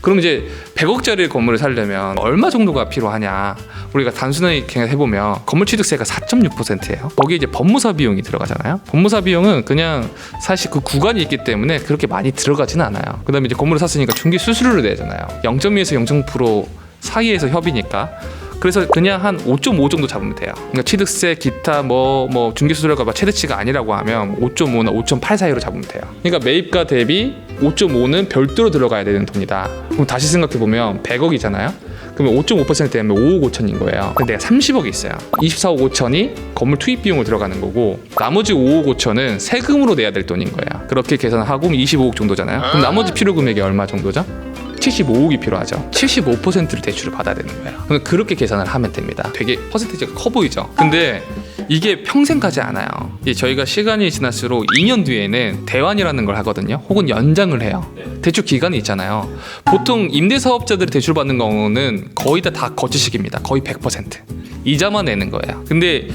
그럼 이제 100억짜리 건물을 사려면 얼마 정도가 필요하냐? 우리가 단순하게 그냥 해보면 건물 취득세가 4.6%예요. 거기에 이제 법무사 비용이 들어가잖아요. 법무사 비용은 그냥 사실 그 구간이 있기 때문에 그렇게 많이 들어가지는 않아요. 그다음에 이제 건물을 샀으니까 중개 수수료를 내잖아요. 0.2에서 0.0% 사이에서 협의니까. 그래서 그냥 한 5.5 정도 잡으면 돼요. 그러니까 취득세, 기타 뭐 중개수수료가 최대치가 아니라고 하면 5.5나 5.8 사이로 잡으면 돼요. 그러니까 매입가 대비 5.5는 별도로 들어가야 되는 돈이다. 그럼 다시 생각해보면 100억이잖아요. 그러면 5.5% 되면 5억 5천인 거예요. 근데 내가 30억이 있어요. 24억 5천이 건물 투입 비용으로 들어가는 거고 나머지 5억 5천은 세금으로 내야 될 돈인 거예요. 그렇게 계산하고 25억 정도잖아요. 그럼 나머지 필요 금액이 얼마 정도죠? 75억이 필요하죠. 75%를 대출을 받아야 되는 거예요. 그렇게 계산을 하면 됩니다. 되게 퍼센테이지가 커 보이죠. 근데 이게 평생 가지 않아요. 저희가 시간이 지날수록 2년 뒤에는 대환이라는 걸 하거든요. 혹은 연장을 해요. 대출 기간이 있잖아요. 보통 임대사업자들이 대출 받는 경우는 거의 다 거치식입니다. 거의 100%. 이자만 내는 거예요. 근데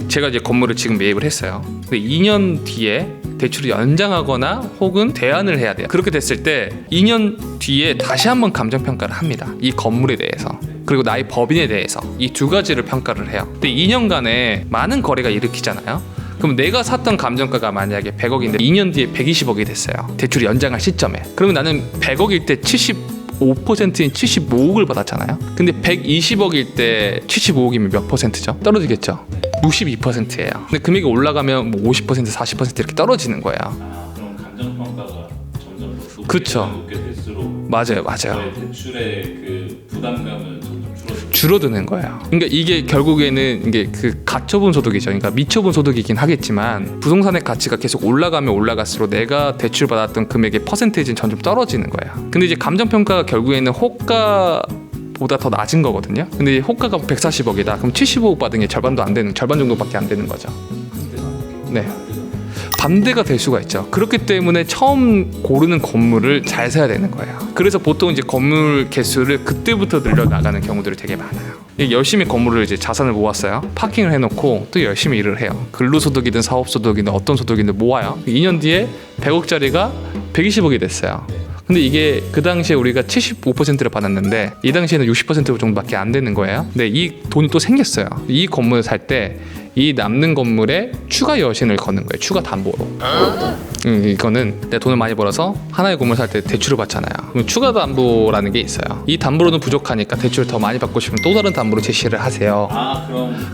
제가 이제 건물을 지금 매입을 했어요. 근데 2년 뒤에 대출을 연장하거나 혹은 대안을 해야 돼요. 그렇게 됐을 때 2년 뒤에 다시 한번 감정평가를 합니다. 이 건물에 대해서 그리고 나의 법인에 대해서 이 두 가지를 평가를 해요. 근데 2년간에 많은 거래가 일으키잖아요. 그럼 내가 샀던 감정가가 만약에 100억인데 2년 뒤에 120억이 됐어요. 대출을 연장할 시점에. 그러면 나는 100억일 때 5%인 75억을 받았잖아요. 근데 120억일 때 75억이면 몇 %죠? 떨어지겠죠? 62%예요. 근데 금액이 올라가면 뭐 50%, 40% 이렇게 떨어지는 거예요. 그럼 감정평가가 점점 더 높게, 그쵸. 높게 될수록 맞아요. 저의 대출의 그 부담감은 점점 줄어드는 거예요. 그러니까 이게 결국에는 이게 그 가처분 소득이죠. 그러니까 미처분 소득이긴 하겠지만 부동산의 가치가 계속 올라가면 올라갈수록 내가 대출 받았던 금액의 퍼센테이지는 점점 떨어지는 거예요. 근데 이제 감정평가가 결국에는 호가 보다 더 낮은 거거든요. 근데 호가가 140억이다. 그럼 75억 받은 게 절반도 안 되는, 절반 정도밖에 안 되는 거죠. 네. 반대가 될 수가 있죠. 그렇기 때문에 처음 고르는 건물을 잘 사야 되는 거예요. 그래서 보통 이제 건물 개수를 그때부터 늘려 나가는 경우들이 되게 많아요. 열심히 건물을 이제 자산을 모았어요. 파킹을 해놓고 또 열심히 일을 해요. 근로소득이든 사업소득이든 어떤 소득이든 모아요. 2년 뒤에 100억짜리가 120억이 됐어요. 근데 이게 그 당시에 우리가 75%를 받았는데 이 당시에는 60% 정도밖에 안 되는 거예요. 근데 이 돈이 또 생겼어요. 이 건물을 살 때 이 남는 건물에 추가 여신을 거는 거예요. 추가 담보로. 이거는 내가 돈을 많이 벌어서 하나의 건물 살 때 대출을 받잖아요. 그럼 추가 담보라는 게 있어요. 이 담보로는 부족하니까 대출을 더 많이 받고 싶으면 또 다른 담보로 제시를 하세요.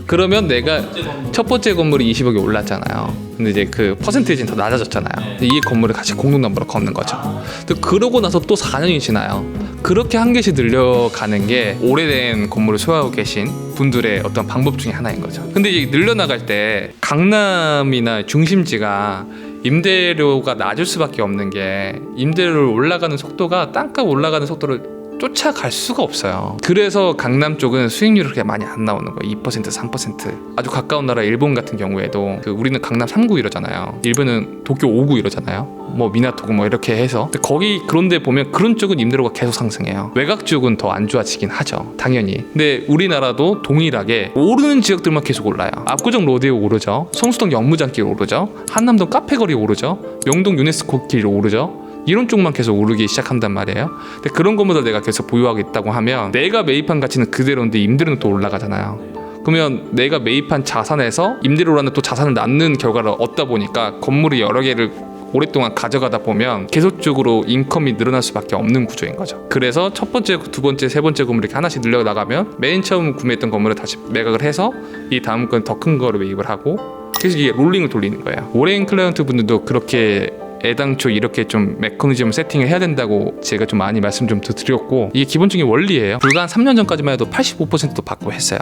그러면 내가 첫 번째 건물이 20억이 올랐잖아요. 근데 이제 그 퍼센테이지는 더 낮아졌잖아요. 이 건물을 같이 공동담보로 걷는 거죠. 근데 그러고 나서 또 4년이 지나요. 그렇게 한 개씩 늘려가는 게 오래된 건물을 소유하고 계신 분들의 어떤 방법 중에 하나인 거죠. 근데 이제 늘려나갈 때 강남이나 중심지가 임대료가 낮을 수밖에 없는 게 임대료 올라가는 속도가 땅값 올라가는 속도를 쫓아갈 수가 없어요. 그래서 강남 쪽은 수익률이 그렇게 많이 안 나오는 거예요. 2%, 3%. 아주 가까운 나라 일본 같은 경우에도 우리는 강남 3구 이러잖아요. 일본은 도쿄 5구 이러잖아요. 뭐 미나토구 뭐 이렇게 해서. 근데 거기 그런데 보면 그런 쪽은 임대료가 계속 상승해요. 외곽 쪽은 더 안 좋아지긴 하죠. 당연히. 근데 우리나라도 동일하게 오르는 지역들만 계속 올라요. 압구정 로데오 오르죠. 성수동 연무장길 오르죠. 한남동 카페거리 오르죠. 명동 유네스코 길 오르죠. 이런 쪽만 계속 오르기 시작한단 말이에요. 근데 그런 것보다 내가 계속 보유하고 있다고 하면 내가 매입한 가치는 그대로인데 임대료는 또 올라가잖아요. 그러면 내가 매입한 자산에서 임대료라는 또 자산을 낳는 결과를 얻다 보니까 건물이 여러 개를 오랫동안 가져가다 보면 계속적으로 인컴이 늘어날 수밖에 없는 구조인 거죠. 그래서 첫 번째, 두 번째, 세 번째 건물 이렇게 하나씩 늘려 나가면 맨 처음 구매했던 건물을 다시 매각을 해서 이 다음 건 더 큰 거를 매입을 하고 그래서 이게 롤링을 돌리는 거예요. 오랜 클라이언트 분들도 그렇게 애당초 이렇게 좀 메커니즘을 세팅을 해야 된다고 제가 좀 많이 말씀 좀 드렸고 이게 기본적인 원리예요. 불과 한 3년 전까지만 해도 85%도 받고 했어요.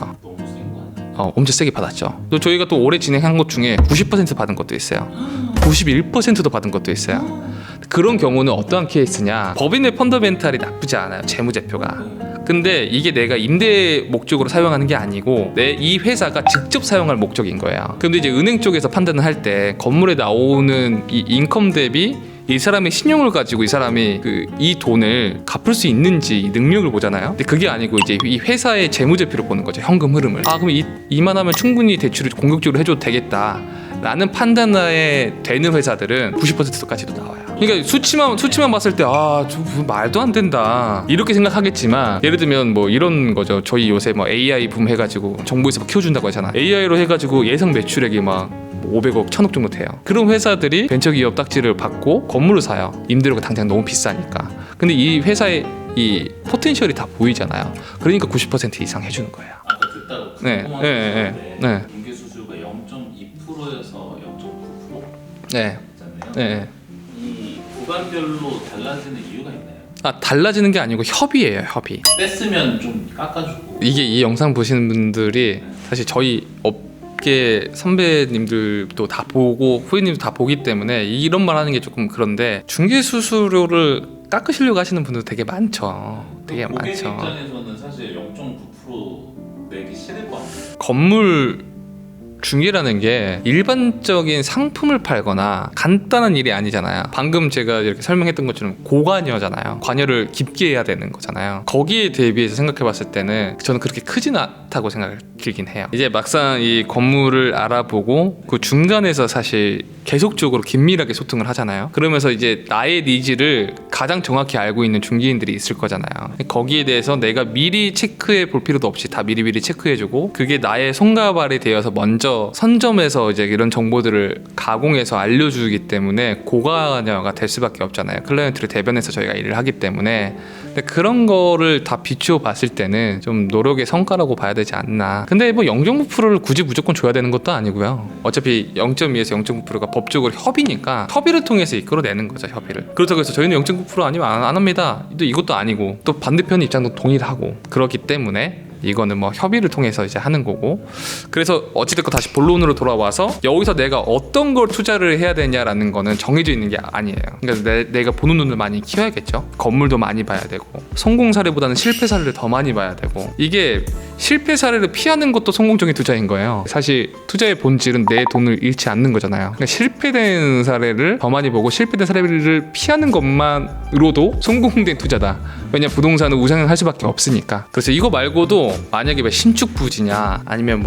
엄청 세게 받았죠. 또 저희가 또 올해 진행한 것 중에 90% 받은 것도 있어요. 91%도 받은 것도 있어요. 그런 경우는 어떠한 케이스냐, 법인의 펀더멘탈이 나쁘지 않아요. 재무제표가. 근데 이게 내가 임대 목적으로 사용하는 게 아니고 이 회사가 직접 사용할 목적인 거예요. 근데 이제 은행 쪽에서 판단을 할 때 건물에 나오는 이 인컴 대비 이 사람의 신용을 가지고 이 사람이 이 돈을 갚을 수 있는지 이 능력을 보잖아요. 근데 그게 아니고 이제 이 회사의 재무제표를 보는 거죠. 현금 흐름을. 그럼 이만하면 충분히 대출을 공격적으로 해줘도 되겠다 라는 판단에 되는 회사들은 90%까지도 나와요. 그러니까 수치만 봤을 때 저 말도 안 된다 이렇게 생각하겠지만, 예를 들면 뭐 이런 거죠. 저희 요새 뭐 AI 붐 해가지고 정부에서 막 키워준다고 하잖아. AI로 해가지고 예상 매출액이 막 500억, 1000억 정도 돼요. 그런 회사들이 벤처기업 딱지를 받고 건물을 사요. 임대료가 당장 너무 비싸니까. 근데 이 회사의 이 포텐셜이 다 보이잖아요. 그러니까 90% 이상 해주는 거예요. 아까 듣다가 네, 궁금한 네, 게 네, 있는데 네. 중개 수수료가 0.2%에서 0.9% 네, 있잖아요. 네. 이 구간별로 달라지는 이유가 있나요? 달라지는 게 아니고 협의예요, 협의. 뺐으면 좀 깎아주고. 이게 이 영상 보시는 분들이 사실 저희 업계 선배님들도 다 보고 후배님도 다 보기 때문에 이런 말 하는 게 조금 그런데, 중개 수수료를 깎으시려고 하시는 분들 되게 많죠. 되게 고객 많죠. 입장에서는 사실 0.9% 내기 싫을 것 같아요. 건물 중개라는 게 일반적인 상품을 팔거나 간단한 일이 아니잖아요. 방금 제가 이렇게 설명했던 것처럼 고관여잖아요. 관여를 깊게 해야 되는 거잖아요. 거기에 대비해서 생각해 봤을 때는 저는 그렇게 크진 않다고 생각을 들긴 해요. 이제 막상 이 건물을 알아보고 그 중간에서 사실 계속적으로 긴밀하게 소통을 하잖아요. 그러면서 이제 나의 니즈를 가장 정확히 알고 있는 중개인들이 있을 거잖아요. 거기에 대해서 내가 미리 체크해 볼 필요도 없이 다 미리 체크해주고, 그게 나의 손과 발이 되어서 먼저 선점해서 이제 이런 정보들을 가공해서 알려주기 때문에 고관여가 될 수밖에 없잖아요. 클라이언트를 대변해서 저희가 일을 하기 때문에. 근데 그런 거를 다 비추어 봤을 때는 좀 노력의 성과라고 봐야 되지 않나. 근데 뭐 0.9%를 굳이 무조건 줘야 되는 것도 아니고요. 어차피 0.2에서 0.9%가 법적으로 협의니까 협의를 통해서 이끌어내는 거죠, 협의를. 그렇다고 해서 저희는 0.9% 아니면 안 합니다. 또 이것도 아니고, 또 반대편 입장도 동일하고, 그렇기 때문에 이거는 뭐 협의를 통해서 이제 하는 거고. 그래서 어찌됐건 다시 본론으로 돌아와서 여기서 내가 어떤 걸 투자를 해야 되냐라는 거는 정해져 있는 게 아니에요. 그러니까 내가 보는 눈을 많이 키워야겠죠. 건물도 많이 봐야 되고, 성공 사례보다는 실패 사례를 더 많이 봐야 되고, 이게 실패 사례를 피하는 것도 성공적인 투자인 거예요. 사실 투자의 본질은 내 돈을 잃지 않는 거잖아요. 그러니까 실패된 사례를 더 많이 보고 실패된 사례를 피하는 것만으로도 성공된 투자다. 왜냐, 부동산은 우상향할 수밖에 없으니까. 그래서 이거 말고도 만약에 왜 신축 부지냐, 아니면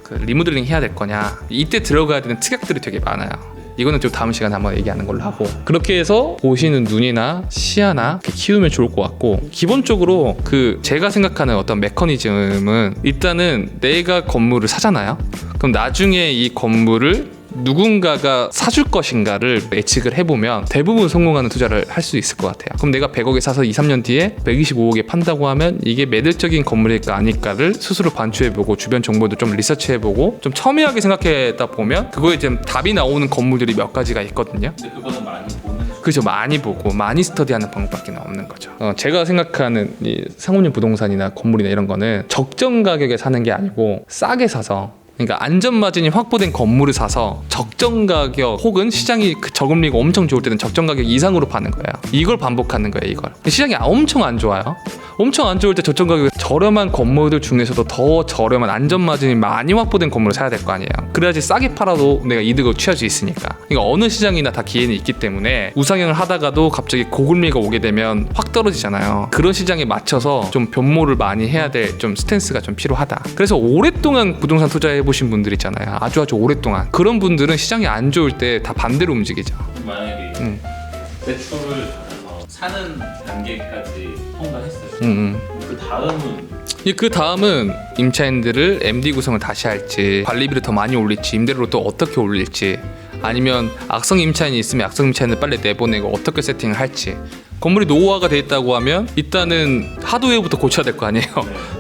그 리모델링 해야 될 거냐, 이때 들어가야 되는 특약들이 되게 많아요. 이거는 좀 다음 시간에 한번 얘기하는 걸로 하고, 그렇게 해서 보시는 눈이나 시야나 키우면 좋을 것 같고, 기본적으로 제가 생각하는 어떤 메커니즘은, 일단은 내가 건물을 사잖아요. 그럼 나중에 이 건물을 누군가가 사줄 것인가를 예측을 해보면 대부분 성공하는 투자를 할 수 있을 것 같아요. 그럼 내가 100억에 사서 2-3년 뒤에 125억에 판다고 하면 이게 매력적인 건물일까 아닐까를 스스로 반추해보고, 주변 정보도 좀 리서치해보고, 좀 첨예하게 생각하다 보면 그거에 좀 답이 나오는 건물들이 몇 가지가 있거든요. 근데 그거는 많이 보는. 그죠, 많이 보고 많이 스터디하는 방법밖에 없는 거죠. 제가 생각하는 이 상업용 부동산이나 건물이나 이런 거는 적정 가격에 사는 게 아니고 싸게 사서, 그러니까 안전마진이 확보된 건물을 사서 적정 가격, 혹은 시장이 저금리가 엄청 좋을 때는 적정 가격 이상으로 파는 거예요. 이걸 반복하는 거예요. 이걸. 시장이 엄청 안 좋아요. 엄청 안 좋을 때 저점 가격, 저렴한 건물들 중에서도 더 저렴한 안전마진이 많이 확보된 건물을 사야 될 거 아니에요. 그래야지 싸게 팔아도 내가 이득을 취할 수 있으니까. 그러니까 어느 시장이나 다 기회는 있기 때문에 우상향을 하다가도 갑자기 고금리가 오게 되면 확 떨어지잖아요. 그런 시장에 맞춰서 좀 변모를 많이 해야 될 좀 스탠스가 좀 필요하다. 그래서 오랫동안 부동산 투자해 보신 분들 있잖아요. 아주 오랫동안. 그런 분들은 시장이 안 좋을 때 다 반대로 움직이죠. 만약에 대출을 받아서 사는 단계까지 통과했어요. 그 다음은 임차인들을 MD 구성을 다시 할지, 관리비를 더 많이 올릴지, 임대료를 또 어떻게 올릴지, 아니면 악성 임차인이 있으면 악성 임차인을 빨리 내보내고 어떻게 세팅을 할지. 건물이 노후화가 돼 있다고 하면 일단은 하드웨어부터 고쳐야 될 거 아니에요.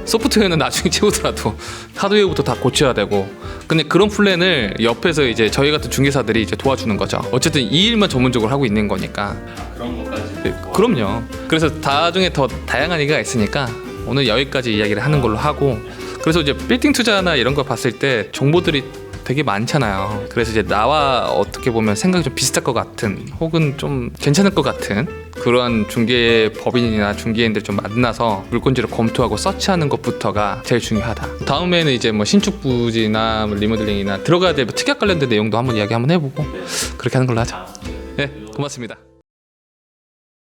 소프트웨어는 나중에 채우더라도 하드웨어부터 다 고쳐야 되고. 근데 그런 플랜을 옆에서 이제 저희 같은 중개사들이 이제 도와주는 거죠. 어쨌든 이 일만 전문적으로 하고 있는 거니까. 그런 것까지. 네, 그럼요. 그래서 나중에 더 다양한 얘기가 있으니까 오늘 여기까지 이야기를 하는 걸로 하고, 그래서 이제 빌딩 투자나 이런 거 봤을 때 정보들이 되게 많잖아요. 그래서 이제 나와 어떻게 보면 생각이 좀 비슷할 것 같은, 혹은 좀 괜찮을 것 같은 그러한 중개 법인이나 중개인들 좀 만나서 물건지를 검토하고 서치하는 것부터가 제일 중요하다. 다음에는 이제 뭐 신축 부지나 뭐 리모델링이나 들어가야 될 특약 관련된 내용도 한번 이야기 한번 해보고 그렇게 하는 걸로 하자. 네, 고맙습니다.